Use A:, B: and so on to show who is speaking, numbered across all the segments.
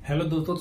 A: Hello दोस्तों,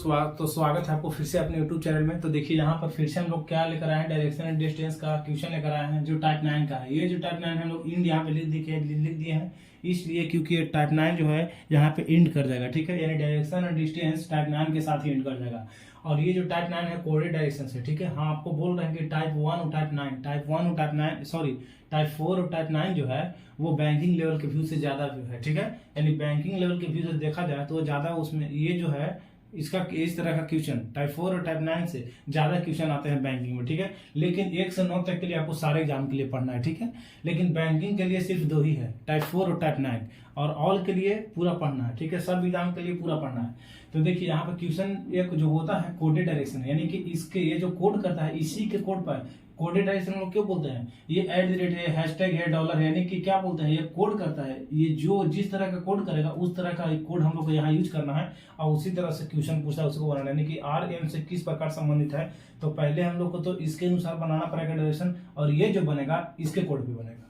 A: स्वागत है आपको फिर से अपने यूट्यूब चैनल में। तो देखिए यहाँ पर फिर से हम लोग क्या लेकर आए हैं, डायरेक्शन एंड डिस्टेंस का क्वेश्चन लेकर आए हैं जो टाइप 9 का है। ये जो टाइप 9 है हम लोग इंड यहाँ पे लिख दिए हैं, इसलिए क्योंकि ये टाइप 9 जो है यहाँ पे इंड कर जाएगा, ठीक है। यानी डायरेक्शन एंड डिस्टेंस टाइप 9 के साथ ही इंड कर जाएगा। और ये जो टाइप 9 है कोऑर्डिनेट डायरेक्शन से, ठीक है। हाँ, आपको बोल रहे हैं कि टाइप 1 और टाइप 9, टाइप 1 और टाइप 9 सॉरी टाइप 4 और टाइप 9 जो है वो बैंकिंग लेवल के व्यू से ज्यादा व्यू है, ठीक है। यानी बैंकिंग लेवल के व्यू से देखा जाए तो ज्यादा उसमें ये जो है इसका इस तरह का क्वेश्चन टाइप 4 और टाइप 9 से ज्यादा क्वेश्चन आते हैं बैंकिंग में, ठीक है। लेकिन 1 से 9 तक के लिए आपको सारे एग्जाम के लिए पढ़ना है, ठीक है। लेकिन बैंकिंग के लिए सिर्फ 2 ही है, टाइप 4 और टाइप 9, और ऑल के लिए पूरा पढ़ना है, ठीक है। सब एग्जाम के लिए पूरा पढ़ना है। तो देखिए यहाँ पर क्वेश्चन एक जो होता है कोडेड डायरेक्शन, यानी कि इसके ये जो कोड करता है इसी के कोड पर कोडेड डायरेक्शन लोग क्यों बोलते हैं, ये @ है, हैशटैग है, डॉलर है, यानी कि क्या बोलते हैं, ये कोड करता है। ये जो जिस तरह का कोड करेगा उस तरह का कोड हम लोग को यहाँ यूज करना है और उसी तरह से क्वेश्चन पूछा है उसको बनाना है। यानी कि RM से किस प्रकार संबंधित है, तो पहले हम लोग को तो इसके अनुसार बनाना पड़ेगा डायरेक्शन, और ये जो बनेगा इसके कोड पे बनेगा,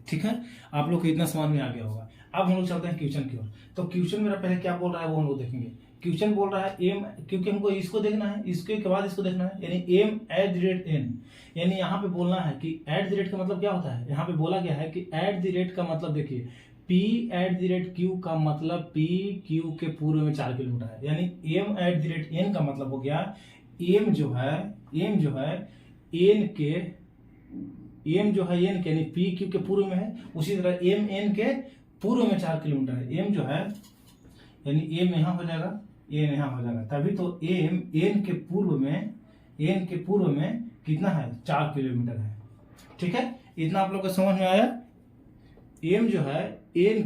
A: ठीक है। आप लोग को इतना समझ में आ गया होगा। अब हम लोग चलते हैं क्वेश्चन की ओर। तो क्वेश्चन मेरा पहले क्या बोल रहा है वो हम लोग देखेंगे। क्वेश्चन बोल रहा है एम, क्योंकि हमको इसको देखना है, इसके बाद इसको देखना है, यानी एम @n। यानी यहाँ पे बोलना है कि @ का मतलब क्या होता है। यहाँ पे बोला गया है कि @ का मतलब देखिए P@Q का मतलब PQ के पूर्व में 4 किलोमीटर है। यानी M@n का मतलब हो गया M जो है n के यानी PQ के पूर्व में है, उसी तरह MN के पूर्व में 4 किलोमीटर है। M जो है यानी M यहाँ हो जाएगा, N यहाँ हो जाएगा, तभी तो M N के पूर्व में कितना है, 4 किलोमीटर है, ठीक है। इतना आप लोग को समझ में आया। M जो है N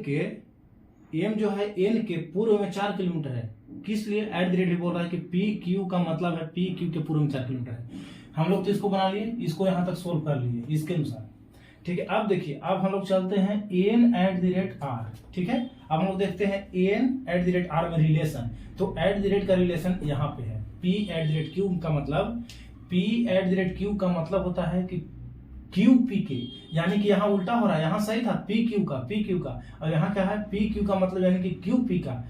A: के पूर्व में 4 किलोमीटर है, किस लिए @ बोल रहा है कि PQ का मतलब है PQ के पूर्व में 4 किलोमीटर है। हम लोग तो इसको बना लिए, इसको यहाँ तक सोल्व कर लिए इसके अनुसार, ठीक है। अब देखिए, अब हम लोग चलते हैं N@R, ठीक है। अब हम लोग देखते हैं N@R में रिलेशन। तो @ का रिलेशन यहाँ पे है, P@Q का मतलब होता है कि QPK, यानी कि यहाँ उल्टा हो रहा है, यहाँ सही था PQ का, और यहाँ क्या है PQ का मतलब यानी कि QP का,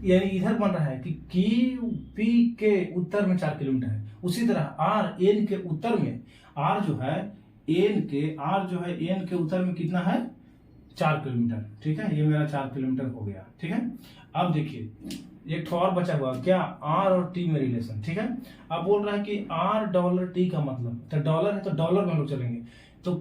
A: यानी इधर बन रहा है कि QP के उत्तर में 4 किलोमीटर है। उसी तरह RN के उत्तर में R जो है N के उत्तर में कितना है, 4 किलोमीटर, ठीक है। ये मेरा 4 किलोमीटर हो गया, ठीक है। अब देखिए एक और बचा हुआ क्या, R और T में रिलेशन, ठीक है। अब बोल रहा है कि $T का मतलब, तो डॉलर है तो डॉलर में हम लोग चलेंगे। तो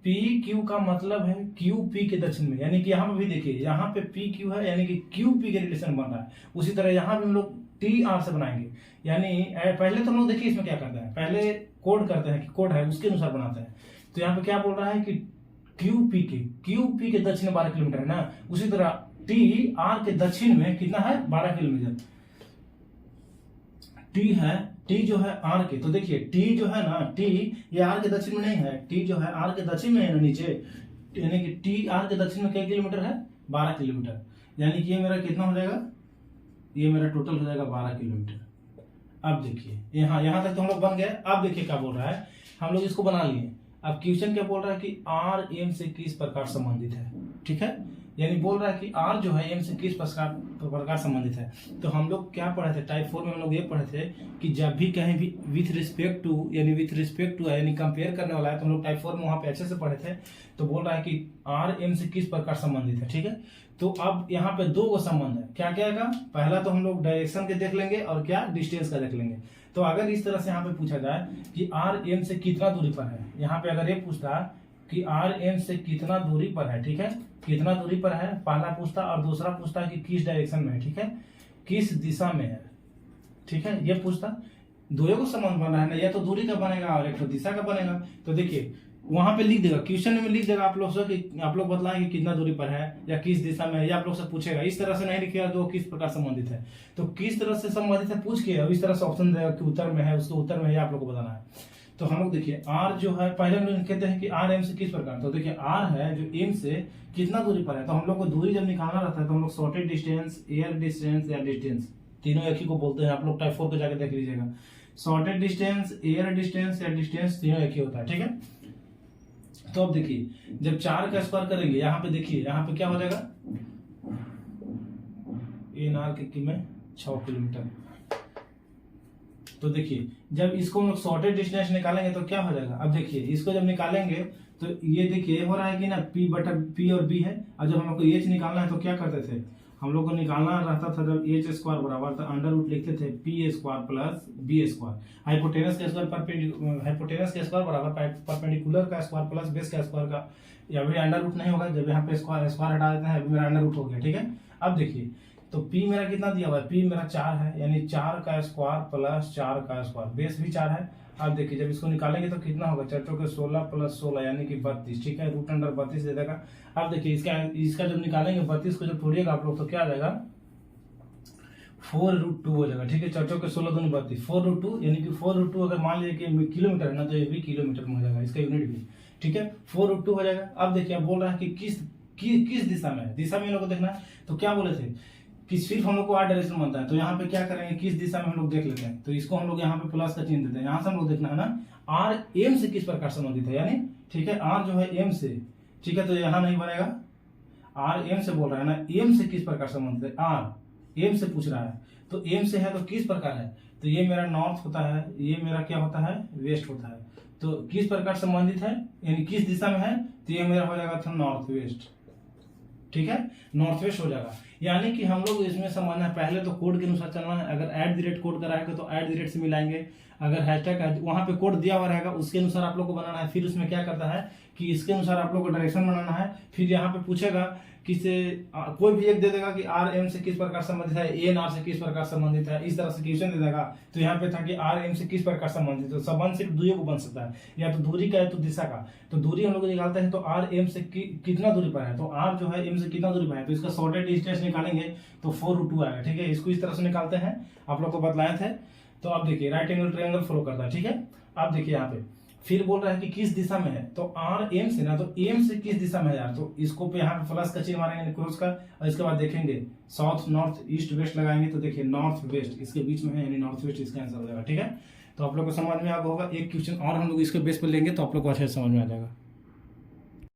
A: PQ का मतलब है QP के दक्षिण में, यानी कि यहाँ पे भी देखिए यहाँ पे PQ है यानी कि QP के रिलेशन बन रहा है। उसी तरह यहाँ पे हम लोग TR से बनाएंगे, यानी पहले तो हम लोग देखिए इसमें क्या करते हैं, पहले कोड करते हैं कि कोड है उसके अनुसार बनाते हैं। तो यहाँ पे क्या बोल रहा है कि QP के दक्षिण में 12 किलोमीटर है ना, उसी तरह TR के दक्षिण में कितना है, 12 किलोमीटर। T जो है R के, तो देखिए T जो है ना, T ये R के दक्षिण में नहीं है, T जो है R के दक्षिण में है ना नीचे, यानी कि TR के दक्षिण में कितने किलोमीटर है, 12 किलोमीटर। यानी कि ये मेरा कितना हो जाएगा, ये मेरा टोटल हो जाएगा 12 किलोमीटर। अब देखिए यहाँ तक तो हम लोग बन गए। अब देखिए क्या बोल रहा है, हम लोग इसको बना लिए। अब क्वेश्चन क्या बोल रहा है कि RM से किस प्रकार संबंधित है, ठीक है। यानी बोल रहा है कि R जो है M से किस प्रकार संबंधित है। तो हम लोग क्या पढ़े थे, टाइप 4 में हम लोग ये पढ़े थे कि जब भी कहीं भी विथ रिस्पेक्ट टू यानी कंपेयर करने वाला है, तो हम लोग टाइप 4 में वहां पे अच्छे से पढ़े थे। तो बोल रहा है कि RM से किस प्रकार संबंधित है, ठीक है। तो अब यहाँ पे 2 को संबंध है, क्या क्या है, पहला तो हम लोग डायरेक्शन के देख लेंगे और क्या डिस्टेंस का देख लेंगे। तो अगर इस तरह से यहाँ पे पूछा जाए कि RM से कितना दूरी पर है, यहाँ पे अगर ये पूछता कि RM से कितना दूरी पर है, ठीक है, कितना दूरी पर है, पहला पूछता, और दूसरा पूछता है कि किस डायरेक्शन में है, ठीक है, किस दिशा में है, ठीक है। ये पूछता, दोनों को संबंध बना है ना, या तो दूरी का बनेगा और एक तो दिशा का बनेगा। तो देखिए वहां पे लिख देगा, क्वेश्चन में लिख देगा आप लोग से कि आप लोग बतलाएंगे कितना दूरी पर है या किस दिशा में है, या आप लोग से पूछेगा। इस तरह से नहीं लिखेगा तो किस प्रकार संबंधित है, तो किस तरह से संबंधित है पूछ के अब इस तरह से ऑप्शन देगा कि उत्तर में है, उसके उत्तर में है, आप लोग को बताना है। तो हम लोग देखिए R जो है, पहले हम लोग कहते हैं कि RM से किस प्रकार, तो देखिए R है जो M से कितना दूरी पर है। तो हम लोग को दूरी जब निकालना रहता है तो हम लोग शॉर्टेज डिस्टेंस, एयर डिस्टेंस या डिस्टेंस, तीनों एक ही को बोलते हैं। आप लोग टाइप 4 को जाकर देख लीजिएगा, शॉर्टेज डिस्टेंस, एयर डिस्टेंस या डिस्टेंस तीनों एक ही होता है, ठीक है। तो अब देखिए जब 4 का स्क्वायर करेंगे, यहाँ पे देखिए यहाँ पे क्या हो जाएगा, NR के में 6 किलोमीटर। तो देखिए जब इसको हम लोग शॉर्टेज डिस्टेंस निकालेंगे तो क्या हो जाएगा, अब देखिए इसको जब निकालेंगे तो ये देखिए हो रहा है कि ना P और B है, और जब हमको H निकालना है तो क्या करते थे हम लोग को, निकालना रहता था जब H स्क्वायर बराबर था अंडर रूट लिखते थे P square plus B square, hypotenuse का स्क्वायर बराबर परपेंडिकुलर का स्क्वायर प्लस बेस का स्क्वायर का, या फिर अंडर रूट नहीं होगा, जब यहाँ पे स्क्वायर हटा देते हैं अभी मेरा अंडर रूट हो गया, ठीक है। अब देखिए तो P मेरा कितना दिया हुआ है, P मेरा 4 है, यानी 4 का स्क्वायर प्लस 4 का स्क्वायर, बेस भी 4 है। अब देखिए जब इसको निकालेंगे तो कितना होगा, 4 चौके 16 प्लस 16 यानी कि 32, ठीक है, रूट अंडर 32 दे देगा। अब देखिए इसका जब निकालेंगे 32 को जब तोड़िएगा आप लोग तो क्या आ जाएगा, 4√2 हो जाएगा, ठीक है, 4 चौके 16 दूनी 32, 4√2 यानी कि 4√2 अगर मान लीजिए कि किलोमीटर है ना तो ये भी किलोमीटर में हो जाएगा, इसका यूनिट भी, ठीक है, 4√2 हो जाएगा। अब देखिए अब बोल रहा है कि किस दिशा में है, दिशा में लोग को देखना है, तो क्या बोले थे कि सिर्फ हम लोग को आर डायरेक्शन बनता है, तो यहाँ पे क्या करेंगे, किस दिशा में हम लोग देख लेते हैं, तो इसको हम लोग यहाँ पे प्लस का चिन्ह देते हैं, यहाँ से हम लोग देखना है ना आर एम से किस प्रकार संबंधित है, यानी ठीक है आर जो है एम से, ठीक है, तो यहाँ नहीं बनेगा, आर एम से बोल रहा है ना, एम से किस प्रकार संबंधित है, आर एम से पूछ रहा है, तो एम से है तो किस प्रकार है, तो ये मेरा नॉर्थ होता है, ये मेरा क्या होता है, वेस्ट होता है, तो किस प्रकार संबंधित है यानी किस दिशा में है, तो ये मेरा हो जाएगा था नॉर्थ वेस्ट, ठीक है, नॉर्थ वेस्ट हो जाएगा। यानी कि हम लोग इसमें समझना है, पहले तो कोड के अनुसार चलना है, अगर @ कोड कराएगा तो @ से मिलाएंगे, अगर हैशटैग वहां पे कोड दिया हुआ रहेगा उसके अनुसार आप लोग को बनाना है, फिर उसमें क्या करता है कि इसके अनुसार आप लोग को डायरेक्शन बनाना है, फिर यहाँ पे पूछेगा कि कोई भी एक दे देगा कि आर एम से किस प्रकार संबंधित है, एन आर से किस प्रकार संबंधित है, इस तरह से क्वेश्चन दे देगा, तो यहाँ पे था कि आर एम से किस प्रकार संबंधित है, तो संबंध सिर्फ दुई को बन सकता है, या तो दूरी का है तो दिशा का, तो दूरी हम लोग निकालते हैं तो आर एम से कितना दूरी पर है, तो आर जो है एम से कितना दूरी पर है, तो इसका शॉर्टेज डिस्टेंस निकालेंगे तो 4√2 आएगा, ठीक है, इसको इस तरह से निकालते हैं, आप लोग को बतलाए थे। तो अब देखिए राइट एंगल ट्रायंगल फॉलो करता है, ठीक है। अब देखिए यहाँ पे फिर बोल रहा है कि किस दिशा में है, तो आर एम से ना, तो एम से किस दिशा में है यार, तो इसको पे यहाँ पे प्लस का चिन्ह मारेंगे क्रॉस का, और इसके बाद देखेंगे साउथ नॉर्थ ईस्ट वेस्ट लगाएंगे, तो देखिए नॉर्थ वेस्ट इसके बीच में है, यानी नॉर्थ वेस्ट इसका आंसर हो जाएगा, ठीक है। तो आप लोग को समझ में आ होगा, एक क्वेश्चन और हम लोग इसके बेस पर लेंगे तो आप लोग को अच्छे से समझ में आ जाएगा।